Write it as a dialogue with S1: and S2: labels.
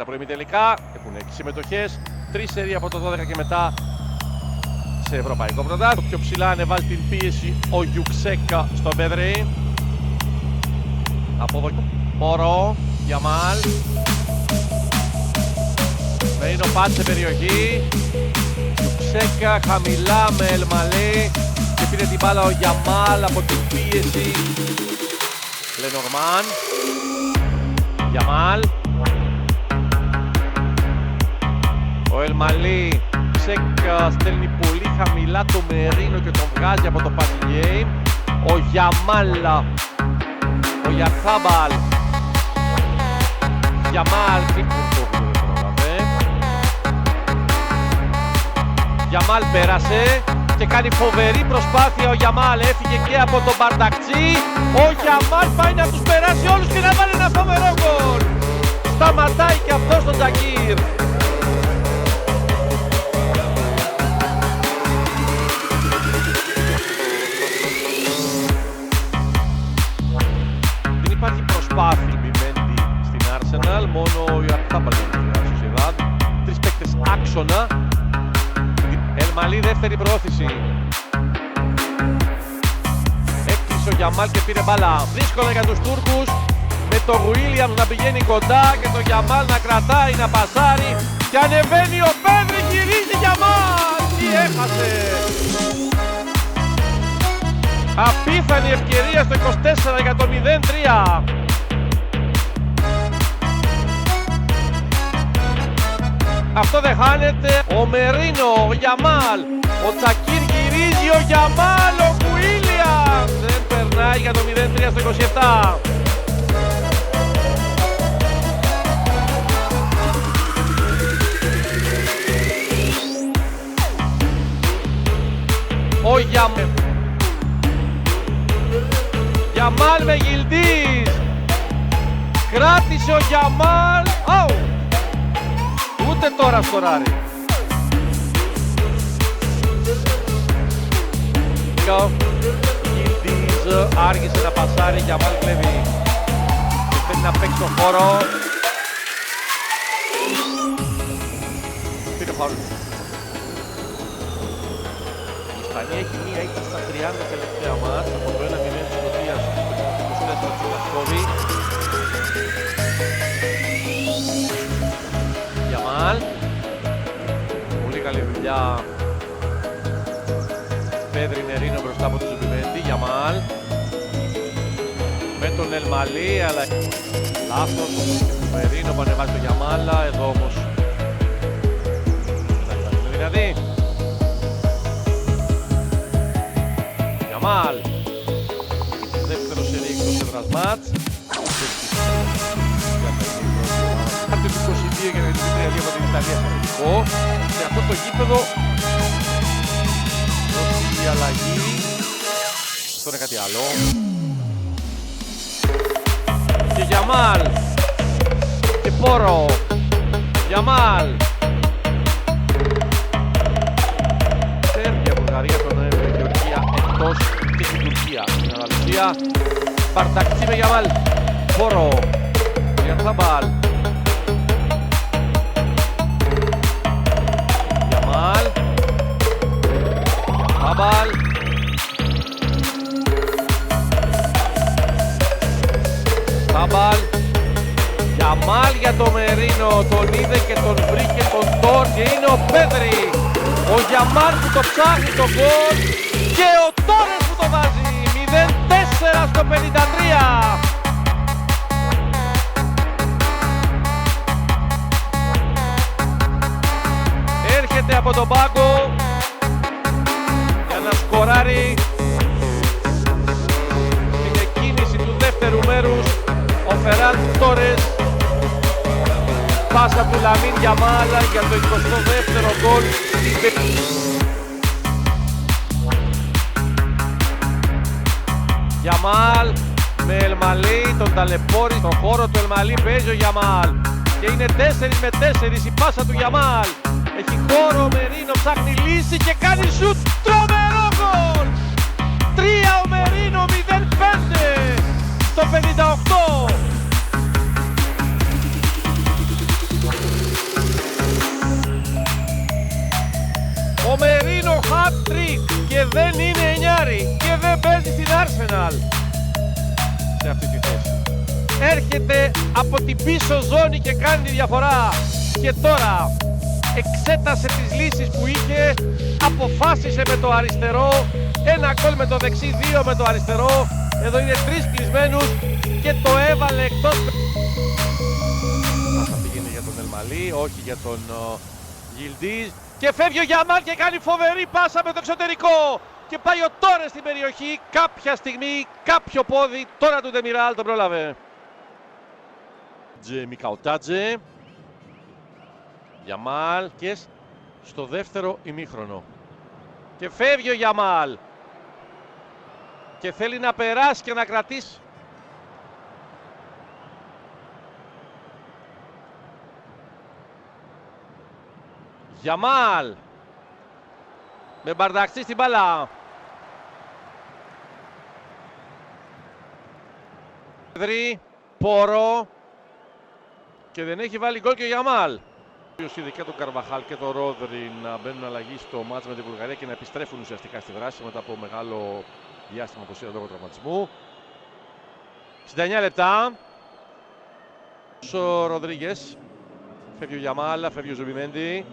S1: Στα προημιτελικά έχουν 6 συμμετοχές, 3 σερί από το 12 και μετά σε ευρωπαϊκό πρωτάθλημα. Πιο ψηλά ανεβάζει την πίεση ο Γιουξέκα στο Πέδρη. Από εδώ Μωρό, Γιαμάλ. Μερίνο πάτσε περιοχή. Γιουξέκα χαμηλά με Ελμαλή. Και πήρε την μπάλα ο Γιαμάλ από την πίεση. Λενορμάν. Γιαμάλ. Ο Ελμαλή. Γιουξέκα στέλνει πολύ χαμηλά το Μερίνο και τον βγάζει από το passing game. Ο Γιαμάλ. Ο Γιαρθάμπαλ. Γιαμάλ. Γιαμάλ πέρασε και κάνει φοβερή προσπάθεια ο Γιαμάλ. Έφυγε και από τον Μπαρτακτσί. Ο Γιαμάλ πάει να τους περάσει όλους και να βάλει ένα φοβερό γκολ. Σταματάει και αυτός τον Τζακίρ. Δεν υπάρχει προσπάθεια Μπιμέντι στην Arsenal. Μόνο ο Ιωαρθάμπαλ είναι στην Σοσιεδάδ. 3 παίκτες άξονα. Ελμαλή δεύτερη προώθηση. Έκλεισε ο Γιαμάλ και πήρε μπάλα. Δύσκολα για τους Τούρκους. Με το Γουίλιαμς να πηγαίνει κοντά και το Γιαμάλ να κρατάει, να πασάρει. Και ανεβαίνει ο Πέδρη, γυρίζει Γιαμάλ. Τι έχασε. Απίθανη ευκαιρία στο 24 για το 0-3. Αυτό δεν χάνεται. Ο Μερίνο, ο Γιαμάλ. Ο Τσακίρ γυρίζει, ο Γιαμάλ, ο Γουίλιαμς. Δεν περνάει για το 0-3 στο 27. Ο Γιαμάλ με Γιλντής. Κράτησε ο Γιαμάλ. Ούτε τώρα σκοράρει. Γιλντής άργησε να πασάρει. Γιαμάλ κλέβει. Και θέλει να παίξει τον χώρο. Πήρε φάουλ. Η Ισπανία έχει μία ήττα στα 30 τελευταία μάτς. Από το 1-0 της Σκωτίας στο 24 του Λασκόβη. Γιαμάλ. Πολύ καλή δουλειά. Πέδρη Μερίνο μπροστά από τον Ζουμπιμέντι. Γιαμάλ. Με τον Ελμαλή, αλλά λάθος. Μερίνο που ανεβάζει τον Γιαμάλ. Εδώ όμως είναι δυνατή. Γιαμάλ. Δεύτερο σερί εκτός έδρας μάτς. Άρτη του 22 για να λειτουργεί από την Ιταλία στο τελικό. Σε αυτό το γήπεδο η αλλαγή. Αυτό είναι κάτι άλλο. Και Γιαμάλ. Και Πόρο. Γιαμάλ. Σέρβια, Βουλγαρία, τον Γεωργία εκτός και στην Τουρκία. Στην Ανδαλουσία. Μπαρτακτσί με Γιαμάλ. Πόρο. Γιαρθάμπαλ. Γιαμάλ. Γιαρθάμπαλ. Γιαρθάμπαλ. Γιαμάλ για το Μερίνο. Τον είδε και τον βρήκε τον Τόρ και είναι ο Πέδρη. Ο Γιαμάλ που το ψάχνει το γκολ και ο Τόρες που το βάζει. 0-4 στο 53. Έρχεται από τον πάγκο για να σκοράρει την εκκίνηση του δεύτερου μέρους ο Φεράν Τόρες. Πάσα του Λαμίν Γιαμάλ για το 22ο γκολ. Γιαμάλ με Ελμαλή, τον ταλαιπώρη στον χώρο του Ελμαλή, παίζει ο Γιαμάλ και είναι 4-4 η πάσα του Γιαμάλ. Έχει χώρο ο Μερίνο, ψάχνει λύση και κάνει σουτ. Τρομερό γκολ! 3 ο Μερίνο, 0-5 στο 58. στην Arsenal σε αυτή τη θέση. Έρχεται από την πίσω ζώνη και κάνει τη διαφορά. Και τώρα εξέτασε τις λύσεις που είχε, αποφάσισε με το αριστερό, ένα γκολ με το δεξί, 2 με το αριστερό. Εδώ είναι 3 κλεισμένους και το έβαλε εκτός. Θα πήγαινε για τον Ελμαλή, όχι για τον Γιλντίζ. Και φεύγει ο Γιαμάλ και κάνει φοβερή πάσα με το εξωτερικό. Και πάει ο Τόρες στην περιοχή, κάποια στιγμή, κάποιο πόδι, τώρα του Ντεμιράλ τον πρόλαβε. Μικαοτάτζε. Γιαμάλ και στο δεύτερο ημίχρονο. Και φεύγει ο Γιαμάλ. Και θέλει να περάσει και να κρατήσει. Γιαμάλ. Με Μπαρνταξή στην μπάλα. Πόρο. Και δεν έχει βάλει γκολ και ο Γιαμάλ. Ειδικά τον Καρβαχάλ και τον Ρόδρι να μπαίνουν αλλαγή στο μάτς με την Βουλγαρία και να επιστρέφουν ουσιαστικά στη δράση μετά από μεγάλο διάστημα αποσύρματος λόγω τραυματισμού. 69 λεπτά. Ο Ροδρίγκες. Φεύγει ο Γιαμάλ, φεύγει ο Ζουμπιμέντι.